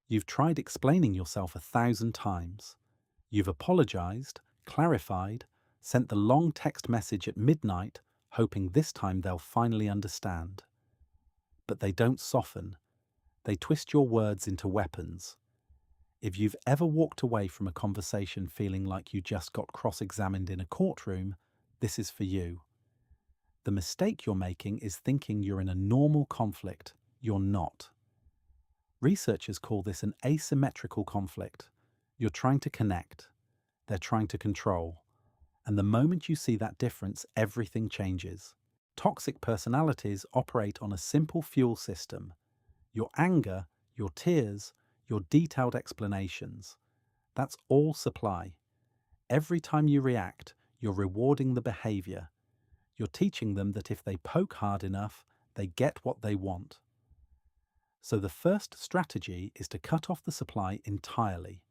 You've tried explaining yourself 1,000 times. You've apologized, clarified, sent the long text message at midnight, hoping this time they'll finally understand. But they don't soften. They twist your words into weapons. If you've ever walked away from a conversation feeling like you just got cross-examined in a courtroom, this is for you. The mistake you're making is thinking you're in a normal conflict. You're not. Researchers call this an asymmetrical conflict. You're trying to connect. They're trying to control. And the moment you see that difference, everything changes. Toxic personalities operate on a simple fuel system. Your anger, your tears, your detailed explanations. That's all supply. Every time you react, you're rewarding the behavior. You're teaching them that if they poke hard enough, they get what they want. So the first strategy is to cut off the supply entirely.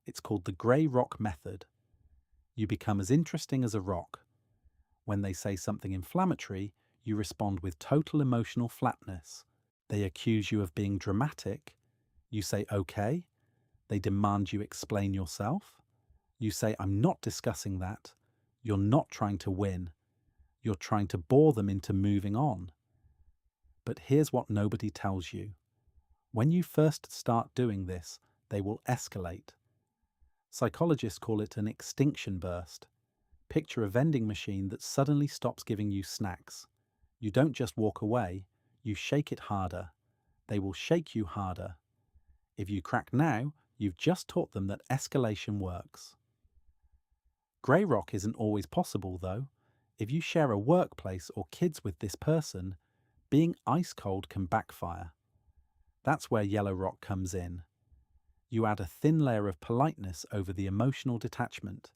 It's called the grey rock method. You become as interesting as a rock. When they say something inflammatory, you respond with total emotional flatness. They accuse you of being dramatic. You say, okay. They demand you explain yourself. You say, I'm not discussing that. You're not trying to win. You're trying to bore them into moving on. But here's what nobody tells you. When you first start doing this, they will escalate. Psychologists call it an extinction burst. Picture a vending machine that suddenly stops giving you snacks. You don't just walk away, you shake it harder. They will shake you harder. If you crack now, you've just taught them that escalation works. Grey rock isn't always possible, though. If you share a workplace or kids with this person, being ice cold can backfire. That's where yellow rock comes in. You add a thin layer of politeness over the emotional detachment.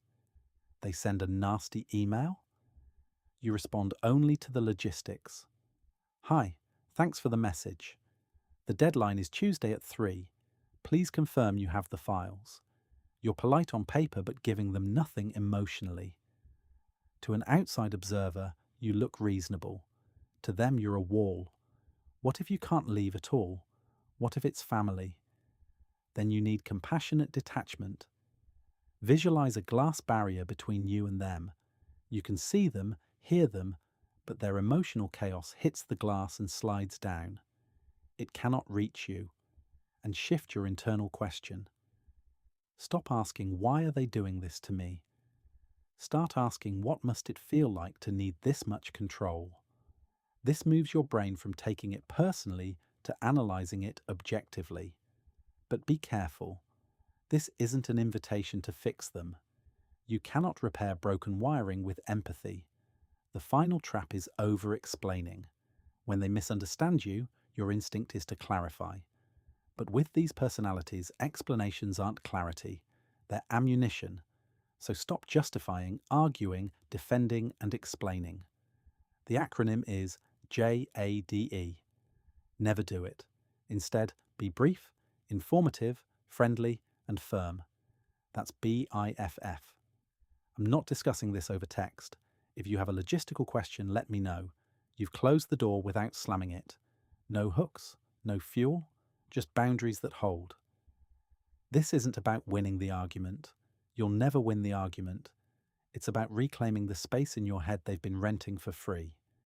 They send a nasty email. You respond only to the logistics. Hi, thanks for the message. The deadline is Tuesday at 3. Please confirm you have the files. You're polite on paper but giving them nothing emotionally. To an outside observer, you look reasonable. To them, you're a wall. What if you can't leave at all? What if it's family? Then you need compassionate detachment. Visualize a glass barrier between you and them. You can see them, hear them, but their emotional chaos hits the glass and slides down. It cannot reach you. And shift your internal question. Stop asking, why are they doing this to me? Start asking, what must it feel like to need this much control? This moves your brain from taking it personally to analyzing it objectively. But be careful. This isn't an invitation to fix them. You cannot repair broken wiring with empathy. The final trap is over-explaining. When they misunderstand you, your instinct is to clarify. But with these personalities, explanations aren't clarity. They're ammunition. So stop justifying, arguing, defending, and explaining. The acronym is JADE. Never do it. Instead, be brief, informative, friendly, and firm. That's BIFF. I'm not discussing this over text. If you have a logistical question, let me know. You've closed the door without slamming it. No hooks, no fuel, just boundaries that hold. This isn't about winning the argument. You'll never win the argument. It's about reclaiming the space in your head they've been renting for free.